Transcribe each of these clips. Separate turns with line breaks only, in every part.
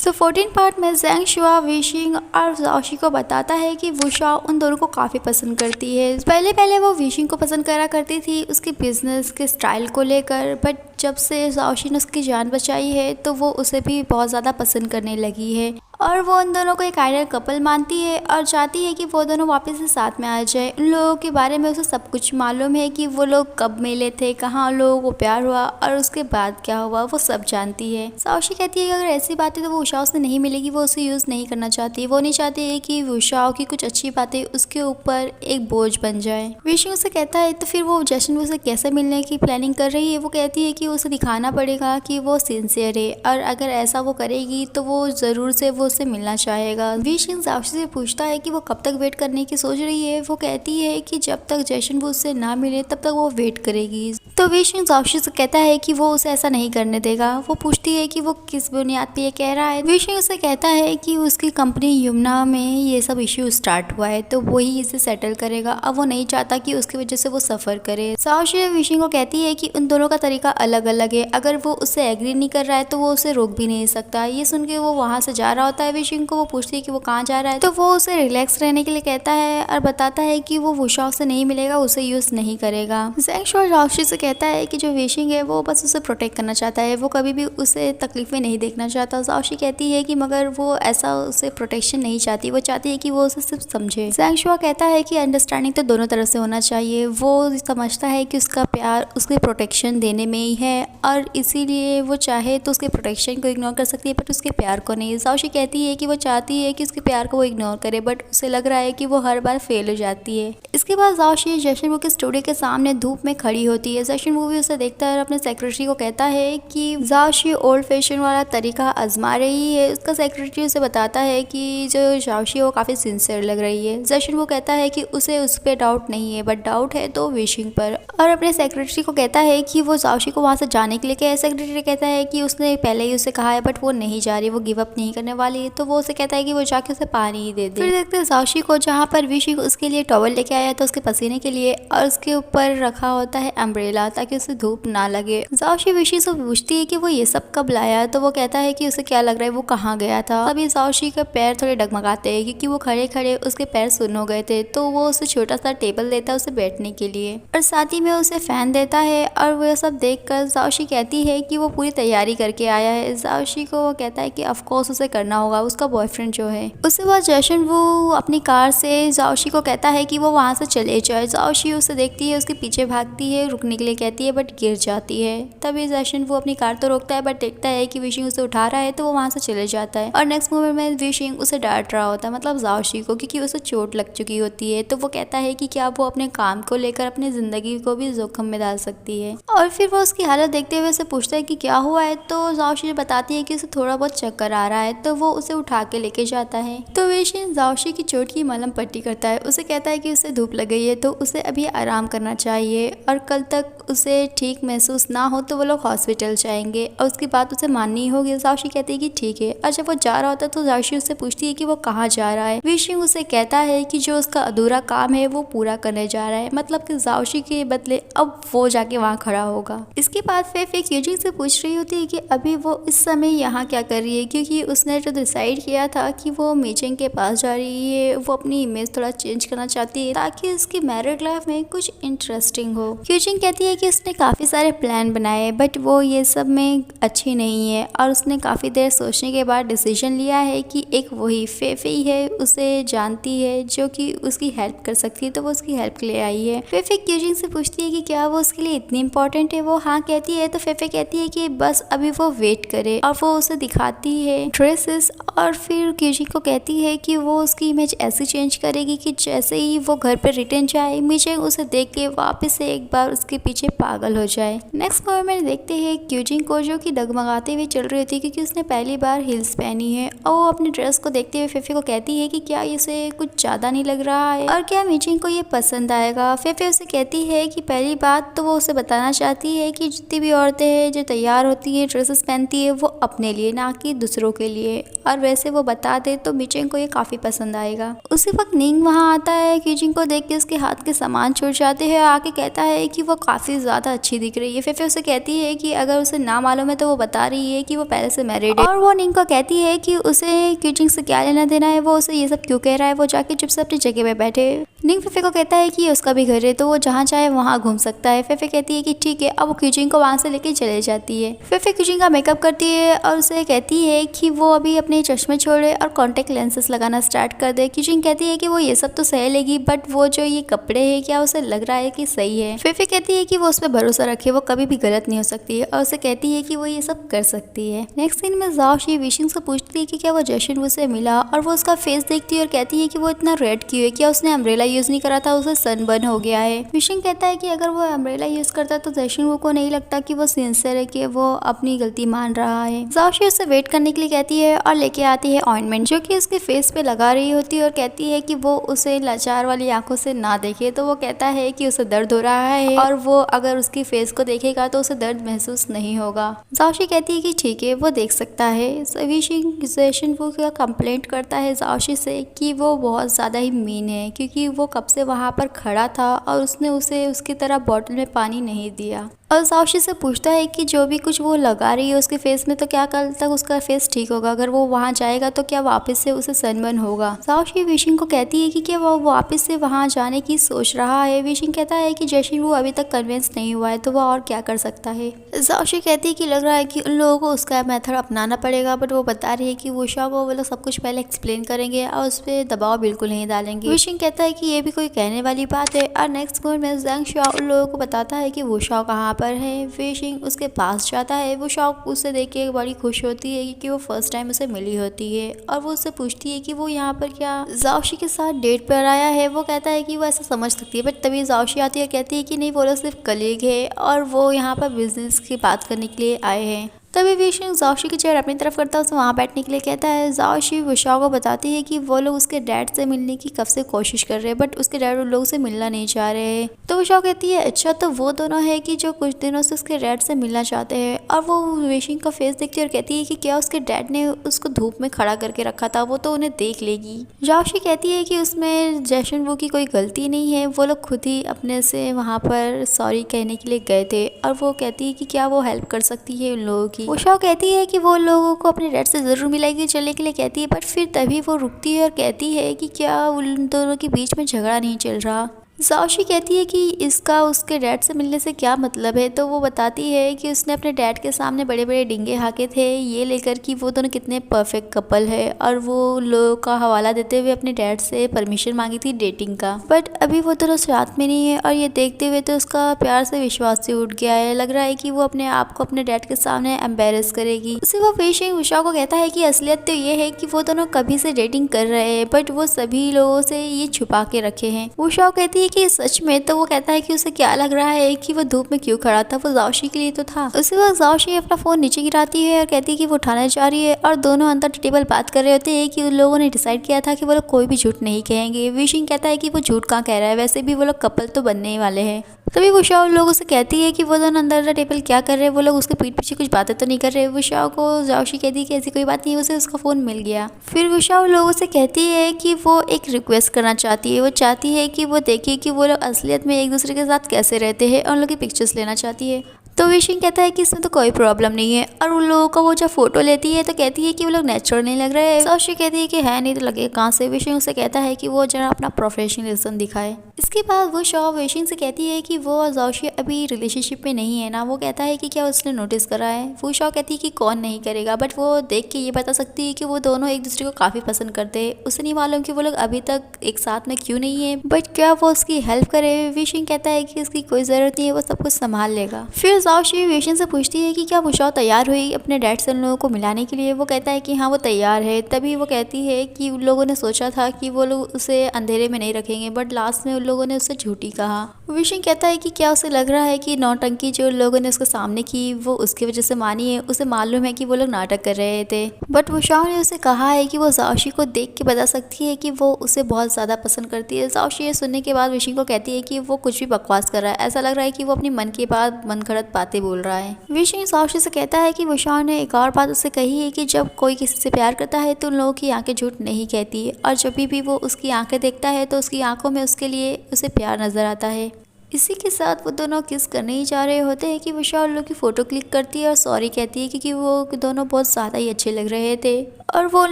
तो 14 पार्ट में Zeng शुआ wishing और जाओशी को बताता है कि वुशाओ उन दोनों को काफ़ी पसंद करती है। पहले पहले वो विशिंग को पसंद करा करती थी उसके बिजनेस के स्टाइल को लेकर, बट जब से जाओशी ने उसकी जान बचाई है तो वो उसे भी बहुत ज़्यादा पसंद करने लगी है और वो उन दोनों को एक आइडियल कपल मानती है और चाहती है कि वो दोनों वापस से साथ में आ जाए। उन लोगों के बारे में उसे सब कुछ मालूम है कि वो लोग कब मिले थे, कहाँ उन लोगों को प्यार हुआ और उसके बाद क्या हुआ, वो सब जानती है। जाओशी कहती है कि अगर ऐसी बातें तो वो उषाओ से नहीं मिलेगी, वो उसे यूज़ नहीं करना चाहती। वो नहीं चाहती है कि उषाओ की कुछ अच्छी बातें उसके ऊपर एक बोझ बन जाए। विशिंग उसे कहता है तो फिर वो जशन उसे कैसे मिलने की प्लानिंग कर रही है। वो कहती है कि उसे दिखाना पड़ेगा कि वो सिंसियर है और अगर ऐसा वो करेगी तो वो ज़रूर से वो उससे मिलना चाहेगा। विशिंग जाओशी से पूछता है कि वो कब तक वेट करने की सोच रही है। वो कहती है कि जब तक जशन वो उससे ना मिले तब तक वो वेट करेगी। तो विशिंग जाओशी से कहता है कि वो उसे ऐसा नहीं करने देगा। वो पूछती है कि वो किस बुनियाद पे ये कह रहा है। विशिंग उसे कहता है कि उसकी कंपनी यमुना में ये सब इश्यू स्टार्ट हुआ है तो वही इसे सेटल करेगा। अब वो नहीं चाहता कि उसकी वजह से वो सफ़र करे। जाओशी विशिंग को कहती है कि उन दोनों का तरीका अलग अलग है, अगर वो उससे एग्री नहीं कर रहा है तो वो उसे रोक भी नहीं सकता। ये सुन के वो वहाँ से जा रहा होता है। विशिंग को वो पूछती है कि वो कहाँ जा रहा है तो वो उसे रिलैक्स रहने के लिए कहता है और बताता है कि वो वुशाओ से नहीं मिलेगा, उसे यूज़ नहीं करेगा। ज़ेंग शुआ जाओशी से कहता है कि जो विशिंग है वो बस उसे प्रोटेक्ट करना चाहता है, वो कभी भी उसे तकलीफें नहीं देखना चाहता। जाओशी कहती है कि मगर वो ऐसा उसे प्रोटेक्शन नहीं चाहती, वो चाहती है कि वो उसे सिर्फ समझे। ज़ेंग शुआ कहता है कि अंडरस्टैंडिंग तो दोनों तरफ से होना चाहिए। वो समझता है कि उसका प्यार उसके प्रोटेक्शन देने में ही है और इसीलिए वो चाहे तो उसके प्रोटेक्शन को इग्नोर कर सकती है बट उसके प्यार को नहीं। जाओशी कहती है कि वो चाहती है कि उसके प्यार को वो इग्नोर करे बट उसे लग रहा है कि वो हर बार फेल हो जाती है। इसके बाद जाओशी जशन वू के स्टूडियो के सामने धूप में खड़ी होती है। जशन वू भी उसे देखता है और अपने सेक्रेटरी को कहता है कि जाओशी ओल्ड फैशन वाला तरीका आजमा रही है। उसका सेक्रेटरी उसे बताता है कि जो जाओशी वो काफ़ी सिंसियर लग रही है। जशन वो कहता है कि उसे उस पर डाउट नहीं है बट डाउट है तो विशिंग पर, और अपने सेक्रेटरी को कहता है कि वो जाओशी को वहाँ से जाने के लिए कहे। सेक्रेटरी कहता है कि उसने पहले ही उसे कहा है बट वो नहीं जा रही, वो गिव अप नहीं करने वाली है। तो वो उसे कहता है कि वो जाके उसे पानी ही दे दे। फिर देखते हैं जाओशी को जहाँ पर विशिंग उसके लिए टॉवल लेके आया था उसके पसीने के लिए और उसके ऊपर रखा होता है अम्ब्रेला ताकि उसे धूप ना लगे। जाओशी विशिंग से पूछती है कि वो ये सब कब लाया, तो वो कहता है कि उसे क्या लग रहा है वो कहाँ गया था। तभी जाओशी के पैर थोड़े डगमगाते हैं क्योंकि वो खड़े खड़े उसके पैर सुन्न हो गए थे। तो वो उसे छोटा सा टेबल देता है उसे बैठने के लिए और साथ ही में उसे फैन देता है और वो सब देखकर जाओशी कहती है कि वो पूरी तैयारी करके आया है। जाओशी को वो कहता है कि ऑफकोर्स उसे करना होगा, उसका बॉयफ्रेंड जो है। उसके बाद जशन वो अपनी कार से जाओशी को कहता है कि वो वहाँ से चले जाए। जाओशी उसे देखती है, उसके पीछे भागती है, रुकने के लिए कहती है बट गिर जाती है। तभी जशन वो अपनी कार तो रोकता है बट देखता है कि विशिंग उसे उठा रहा है तो वो वहाँ से चले जाता है और नेक्स्ट मोमेंट में विशिंग उसे डांट रहा होता है, मतलब जाओशी को, क्योंकि उसे चोट लग चुकी होती है। तो वो कहता है कि क्या वो अपने काम को लेकर अपनी जिंदगी को भी जोखिम में डाल सकती है और फिर वो उसकी हालत देखते हुए उसे पूछता है कि क्या हुआ है। तो जाओशी बताती है कि उसे थोड़ा बहुत चक्कर आ रहा है तो वो उसे उठा के लेके जाता है। तो विशिंग जाओशी की चोट की मलहम पट्टी करता है, उसे कहता है कि उसे धूप लग गई है तो उसे अभी आराम करना चाहिए और कल तक उसे ठीक महसूस ना हो तो वो लोग हॉस्पिटल जाएंगे और उसकी बात उसे माननी होगी। जाओशी कहती है कि ठीक है। और जब वो जा रहा होता है तो जाओशी उससे पूछती है कि वो कहाँ जा रहा है। विशिंग उसे कहता है कि जो उसका अधूरा काम है वो पूरा करने जा रहा है, मतलब कि जाओशी के बदले अब वो जाके वहाँ खड़ा होगा। इसके बाद फेफे क्यूजिंग से पूछ रही होती है कि अभी वो इस समय यहाँ क्या कर रही है, क्योंकि उसने जो डिसाइड किया था कि वो मीचिंग के पास जा रही है, वो अपनी इमेज थोड़ा चेंज करना चाहती है ताकि उसकी मैरिड लाइफ में कुछ इंटरेस्टिंग हो। क्यूजिंग कहती है कि उसने काफ़ी सारे प्लान बनाए बट वो ये सब में अच्छी नहीं है और उसने काफ़ी देर सोचने के बाद डिसीजन लिया है कि एक वही फेफे ही है, उसे जानती है जो कि उसकी हेल्प कर सकती है तो वो उसकी हेल्प के लिए आई है। फेफे क्यूजिंग से पूछती है कि क्या वो उसके लिए इतनी इंपॉर्टेंट है। वो हाँ कहती है तो फेफे कहती है कि बस अभी वो वेट करे और वो उसे दिखाती है ड्रेसेस और फिर क्यूजिंग को कहती है कि वो उसकी इमेज ऐसी चेंज करेगी कि जैसे ही वो घर पर रिटर्न जाए मीचिंग उसे देख के वापस से एक बार उसके पीछे पागल हो जाए। नेक्स्ट मोमेंट देखते हैं क्यूजिंग को जो कि डगमगाते हुए चल रही होती है क्योंकि उसने पहली बार हिल्स पहनी है और वो अपने ड्रेस को देखते हुए फेफे को कहती है कि क्या इसे कुछ ज़्यादा नहीं लग रहा है और क्या मीचिंग को ये पसंद आएगा। फेफे उसे कहती है कि पहली बात तो वो उसे बताना चाहती है कि जितनी भी औरतें हैं जो तैयार होती है ड्रेसेस पहनती है वो अपने लिए ना कि दूसरों के लिए, और वैसे वो बता दे तो मिचिंग को ये काफ़ी पसंद आएगा। उसी वक्त निंग वहाँ आता है। क्यूजिंग को देख के उसके हाथ के सामान छूट जाते हैं। आके कहता है कि वो काफ़ी ज़्यादा अच्छी दिख रही है। फेफे उसे कहती है कि अगर उसे ना मालूम है तो वो बता रही है कि वो पहले से मैरिड है। और वो निंग को कहती है कि उसे क्यूजिंग से क्या लेना देना है, वो उसे ये सब क्यों कह रहा है, वो जाके चुप से अपनी जगह पे बैठे। निंग फेफे को कहता है कि उसका भी घर है तो वो जहाँ चाहे वहाँ घूम सकता है। फेफे कहती है कि ठीक है। अब वो क्यूजिंग को वहाँ से लेके चले जाती है। फेफे क्यूजिंग का मेकअप करती है और उसे कहती है कि वो अभी अपने चश्मे छोड़े और कॉन्टेक्ट लेंसेज लगाना स्टार्ट कर दे। क्यूजिंग कहती है कि वो ये सब तो सह लेगी, बट वो जो ये कपड़े हैं क्या उसे लग रहा है कि सही है। फेफे कहती है कि वो उस पर भरोसा रखे, वो कभी भी गलत नहीं हो सकती है, और उसे कहती है कि वो ये सब कर सकती है। नेक्स्ट सीन में ज़ाओशी विशिंग से पूछती है कि क्या वो जशन वू से मिला, और वो उसका फेस देखती है और कहती है कि वो इतना रेड क्यों है, क्या उसने अम्ब्रेला यूज नहीं करा था, उसे सनबर्न हो गया है। विशिंग कहता है कि अगर वो अम्ब्रेला यूज करता तो जशन वू को नहीं लगता कि वो सिंसियर है, कि वो अपनी गलती मान रहा है। ज़ाओशी उससे वेट करने के लिए कहती है और लेके आती है ऑइंटमेंट, जो कि उसके फेस पे लगा रही होती है, और कहती है कि वो उसे लाचार वाली आंखों से ना देखे। तो वो कहता है कि उसे दर्द हो रहा है और वो अगर उसकी फेस को देखेगा तो उसे दर्द महसूस नहीं होगा। ज़ाओशी कहती है कि ठीक है, वो देख सकता है। विशिंग जशन वू का कंप्लेंट करता है ज़ाओशी से कि वो बहुत ज़्यादा ही मीन है, क्योंकि वो कब से वहाँ पर खड़ा था और उसने उसे उसकी तरह बॉटल में पानी नहीं दिया। और ज़ाओशी से पूछता है कि जो भी कुछ वो लगा रही है उसके फेस में, तो क्या कल तक उसका फेस ठीक होगा, अगर वो वहाँ जाएगा तो क्या वापस से उसे सनबर्न होगा। ज़ाओशी विशिंग को कहती है कि क्या वो वापस से वहाँ जाने की सोच रहा है। विशिंग कहता है कि जशन वो अभी तक कन्विंस नहीं हुआ है, तो वह और क्या कर सकता है। ज़ाओशी कहती है कि लग रहा है कि उन लोगों को उसका मेथड अपनाना पड़ेगा, बट वो बता रही है कि वुशा को वो लोग सब कुछ पहले एक्सप्लेन करेंगे और उस पर दबाव बिल्कुल नहीं डालेंगे। विशिंग कहता है कि ये भी कोई कहने वाली बात है। और नेक्स्ट मोमेंट में ज़ैंग शुआ उन लोगों को बताता है कि वुशा कहाँ पर है। विशिंग उसके पास जाता है। वो शॉक उसे देख के बड़ी खुश होती है कि वो फर्स्ट टाइम उसे मिली होती है, और वो उससे पूछती है कि वो यहाँ पर क्या ज़ाओशी के साथ डेट पर आया है। वो कहता है कि वो ऐसा समझ सकती है, बट तभी ज़ाओशी आती है और कहती है कि नहीं, वो लोग सिर्फ कलीग है और वो यहाँ पर बिजनेस की बात करने के लिए आए हैं। तभी विशिंग ज़ाओशी की चेयर अपनी तरफ करता है, उसे वहाँ बैठने के लिए कहता है। ज़ाओशी वुशा को बताती है कि वो लोग उसके डैड से मिलने की कब से कोशिश कर रहे हैं, बट उसके डैड उन लोगों से मिलना नहीं चाह रहे। तो वुशा कहती है अच्छा, तो वो दोनों है कि जो कुछ दिनों से उसके डैड से मिलना चाहते हैं। और वो विशिंग का फेस देखती है और कहती है कि क्या उसके डैड ने उसको धूप में खड़ा करके रखा था, वो तो उन्हें देख लेगी। ज़ाओशी कहती है कि उसमें जशन वू की कोई गलती नहीं है, वो लोग खुद ही अपने से वहाँ पर सॉरी कहने के लिए गए थे। और वो कहती है कि क्या वो हेल्प कर सकती है उन लोगों की। वुशा कहती है कि वो लोगों को अपने डैड से ज़रूर मिलेगी, चलने के लिए कहती है, बट फिर तभी वो रुकती है और कहती है कि क्या उन दोनों के बीच में झगड़ा नहीं चल रहा। ज़ाओशी कहती है कि इसका उसके डैड से मिलने से क्या मतलब है। तो वो बताती है कि उसने अपने डैड के सामने बड़े बड़े डिंगे हाके थे, ये लेकर कि वो दोनों कितने परफेक्ट कपल है, और वो लोगों का हवाला देते हुए अपने डैड से परमिशन मांगी थी डेटिंग का। बट अभी वो दोनों साथ में नहीं है, और ये देखते हुए तो उसका प्यार से विश्वास से उठ गया है। लग रहा है कि वो अपने आप को अपने डैड के सामने एम्बेरस करेगी। उसे वो विशिंग वुशा को कहता है कि असलियत तो ये है कि वो दोनों कभी से डेटिंग कर रहे हैं, बट वो सभी लोगों से ये छुपा के रखे हैं। वुशा कहती है कि सच में। तो वो कहता है कि उसे क्या लग रहा है कि वो धूप में क्यों खड़ा था, वो ज़ाओशी के लिए तो था। उसी वक्त ज़ाओशी अपना फोन नीचे गिराती है और कहती है कि वो उठाने जा रही है, और दोनों अंदर टेबल बात कर रहे होते हैं कि उन लोगों ने डिसाइड किया था कि वो लोग कोई भी झूठ नहीं कहेंगे। विशिंग कहता है कि वो झूठ कहाँ कह रहा है, वैसे भी वो लोग कपल तो बनने ही वाले हैं। तभी वुशा उन लोगों से कहती है कि वो दोनों अंदर टेबल क्या कर रहे हैं, वो लोग उसके पीठ पीछे कुछ बातें तो नहीं कर रहे। वुशा को ज़ाओशी कहती है कि ऐसी कोई बात नहीं है, उसे उसका फ़ोन मिल गया। फिर वुशा उन लोगों से कहती है कि वो एक रिक्वेस्ट करना चाहती है। वो चाहती है कि वो देखे कि वो लोग असलियत में एक दूसरे के साथ कैसे रहते हैं, और उन लोग की पिक्चर्स लेना चाहती है। तो विशिंग कहता है कि इसमें तो कोई प्रॉब्लम नहीं है, और उन लोगों का वो जब फोटो लेती है तो कहती है कि वो लोग नेचुरल नहीं लग रहे हैं। ज़ाओशी कहती है कि है नहीं तो लगे कहाँ से। विशिंग उसे कहता है कि वो जरा अपना प्रोफेशनलिज्म दिखाए। इसके बाद वो शॉ विशिंग से कहती है कि वो और ज़ाओशी अभी रिलेशनशिप में नहीं है ना। वो कहता है कि क्या उसने नोटिस करा है। वो शॉ कहती है कि कौन नहीं करेगा, बट वो देख के ये बता सकती है कि वो दोनों एक दूसरे को काफ़ी पसंद करते हैं। उसे नहीं मालूम कि वो लोग अभी तक एक साथ में क्यों नहीं है, बट क्या वो उसकी हेल्प करे। विशिंग कहता है कि उसकी कोई ज़रूरत नहीं है, वो सब कुछ संभाल लेगा। फिर ज़ाओशी विशिंग से पूछती है कि क्या वुशा तैयार हुई अपने डैड से उन लोगों को मिलाने के लिए। वो कहता है कि हाँ वो तैयार है। तभी वो कहती है कि उन लोगों ने सोचा था कि वो लोग उसे अंधेरे में नहीं रखेंगे, बट लास्ट में उन लोगों ने उससे झूठी कहा। विशिंग कहता है कि क्या उसे लग रहा है कि नौटंकी जो लोगों ने उसके सामने की वो उसकी वजह से मानी है। उसे मालूम है कि वो लोग नाटक कर रहे थे, बट वुशाओ ने उसे कहा है कि वो जाओशी को देख के बता सकती है कि वो उसे बहुत ज़्यादा पसंद करती है। जाओशी ये सुनने के बाद विशिंग को कहती है कि वो कुछ भी बकवास कर रहा है, ऐसा लग रहा है कि वो अपनी मन की बात मन गढ़ंत बातें बोल रहा है। विशिंग जाओशी से कहता है कि वुशाओ ने एक और बात उसे कही है कि जब कोई किसी से प्यार करता है तो उन लोगों की आंखें झूठ नहीं कहती, और जब भी वो उसकी आंखें देखता है तो उसकी आंखों में उसके लिए उसे प्यार नजर आता है। इसी के साथ वो दोनों किस करने ही जा रहे होते हैं कि विशाल उन लोग की फ़ोटो क्लिक करती है और सॉरी कहती है क्योंकि वो दोनों बहुत ज़्यादा ही अच्छे लग रहे थे, और वो उन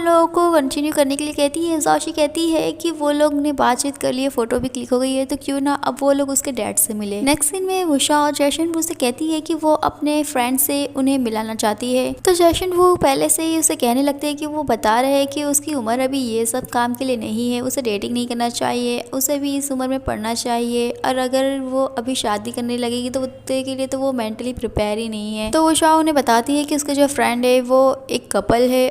लोगों को कंटिन्यू करने के लिए कहती है। जाओशी कहती है कि वो लोग ने बातचीत कर ली है, फ़ोटो भी क्लिक हो गई है, तो क्यों ना अब वो लोग उसके डैड से मिले। नेक्स्ट सीन में वुशा और जैशन वू से कहती है कि वो अपने फ्रेंड से उन्हें मिलाना चाहती है, तो जैशन वू पहले से ही उसे कहने लगते हैं कि वो बता रहे हैं कि उसकी उम्र अभी ये सब काम के लिए नहीं है, उसे डेटिंग नहीं करना चाहिए, उसे भी इस उम्र में पढ़ना चाहिए, और अगर वो अभी शादी करने लगेगी तो उतने के लिए तो वो मेंटली प्रिपेयर ही नहीं है। तो वुशा उन्हें बताती है कि उसके जो फ्रेंड है वो एक कपल है।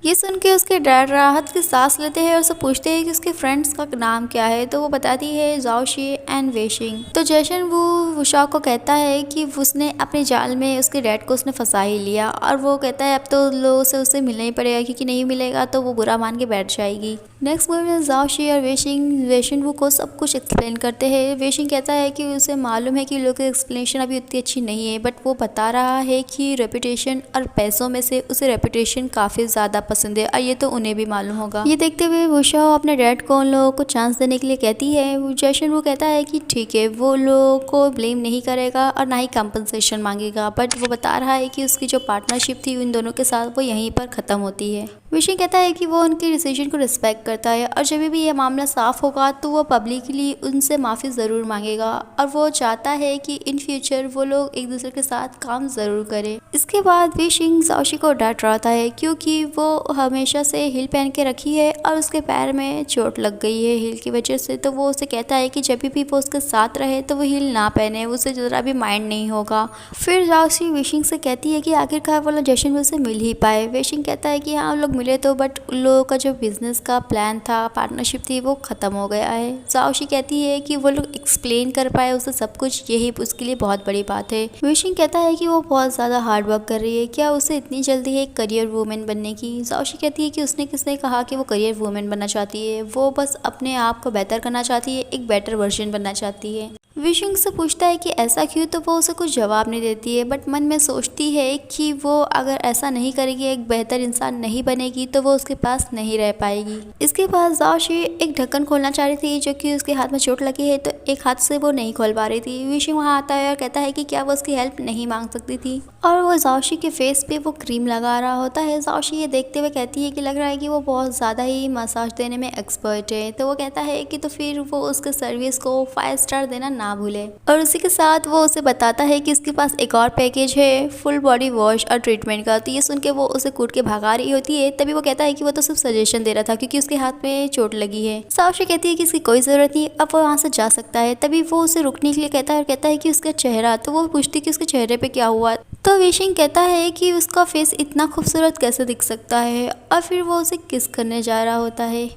ये सुन के उसके डैड राहत की सांस लेते हैं और उससे पूछते हैं कि उसके फ्रेंड्स का नाम क्या है, तो वो बताती है जाओशी एंड वेशिंग। तो जैशन वो वुशा को कहता है कि उसने अपने जाल में उसके डैड को उसने फंसा ही लिया, और वो कहता है अब तो लोगों से उसे मिलना ही पड़ेगा क्योंकि नहीं मिलेगा तो वो बुरा मान के बैठ जाएगी। नेक्स्ट मूवी में जाओशी और वेशिंग वो को सब कुछ एक्सप्लेन करते हैं। वेशिंग कहता है कि उसे मालूम है कि लोगों की एक्सप्लेनेशन अभी उतनी अच्छी नहीं है, बट वो बता रहा है कि रेपुटेशन और पैसों में से उसे रेपुटेशन काफ़ी ज़्यादा पसंद है, और ये तो उन्हें भी मालूम होगा। ये देखते हुए वुशा अपने डैड को उन लोगों को चांस देने के लिए कहती है। जैशन वो कहता है कि ठीक है, वो लोगों को ब्लेम नहीं करेगा और ना ही कंपनसेशन मांगेगा, बट वो बता रहा है कि उसकी जो पार्टनरशिप थी उन दोनों के साथ वो यहीं पर ख़त्म होती है। विशिंग कहता है कि वो उनके डिसीजन को रिस्पेक्ट करता है, और जब भी ये मामला साफ होगा तो वो पब्लिकली उनसे माफ़ी ज़रूर मांगेगा, और वो चाहता है कि इन फ्यूचर वो लोग एक दूसरे के साथ काम ज़रूर करें। इसके बाद विशिंग जाओशी को डांट रहा है क्योंकि वो हमेशा से हील पहन के रखी है और उसके पैर में चोट लग गई है हील की वजह से, तो वो उसे कहता है कि जब भी वो उसके साथ रहे तो वो हील ना पहने, उसे ज़रा भी माइंड नहीं होगा। फिर जाओशी विशिंग से कहती है कि आखिरकार वो लोग जैशन वो से मिल ही पाए। विशिंग कहता है कि हाँ लोग मिले तो, बट उन लोगों का जो बिजनेस का प्लान था, पार्टनरशिप थी, वो ख़त्म हो गया है। जाओशी कहती है कि वो लोग एक्सप्लेन कर पाए उसे सब कुछ, यही उसके लिए बहुत बड़ी बात है। विशिंग कहता है कि वो बहुत ज़्यादा हार्ड वर्क कर रही है, क्या उसे इतनी जल्दी है एक करियर वूमेन बनने की। जाओशी कहती है कि उसने किसने कहा कि वो करियर वूमेन बनना चाहती है, वो बस अपने आप को बेहतर करना चाहती है, एक बेटर वर्जन बनना चाहती है। विशिंग से पूछता है कि ऐसा क्यों, तो वो उसे कुछ जवाब नहीं देती है, बट मन में सोचती है कि वो अगर ऐसा नहीं करेगी, एक बेहतर इंसान नहीं बनेगी, तो वो उसके पास नहीं रह पाएगी। इसके बाद जाओशी एक ढक्कन खोलना चाह रही थी जो कि उसके हाथ में चोट लगी है, तो एक हाथ से वो नहीं खोल पा रही थी। विशिंग वहाँ आता है और कहता है कि क्या वो उसकी हेल्प नहीं मांग सकती थी, और वो जाओशी के फेस पे वो क्रीम लगा रहा होता है। जाओशी ये देखते हुए कहती है कि लग रहा है कि वो बहुत ज़्यादा ही मसाज देने में एक्सपर्ट है, तो वो कहता है कि तो फिर वो उसके सर्विस को 5 स्टार देना ना भूले, और उसी के साथ वो उसे बताता है कि उसके पास एक और पैकेज है फुल बॉडी वॉश और ट्रीटमेंट का। तो ये सुन के वो उसे कूट के भगा रही होती है, तभी वो कहता है कि वो तो सिर्फ सजेशन दे रहा था क्योंकि उसके हाथ में चोट लगी है। जाओशी कहती है कि इसकी कोई ज़रूरत नहीं, अब वो वहाँ से जा सकता है। तभी वो उसे रुकने के लिए कहता है और कहता है कि उसका चेहरा, तो वो पूछती है कि उसके चेहरे पे क्या हुआ, तो विशिंग कहता है कि उसका फेस इतना खूबसूरत कैसे दिख सकता है, और फिर वो उसे किस करने जा रहा होता है।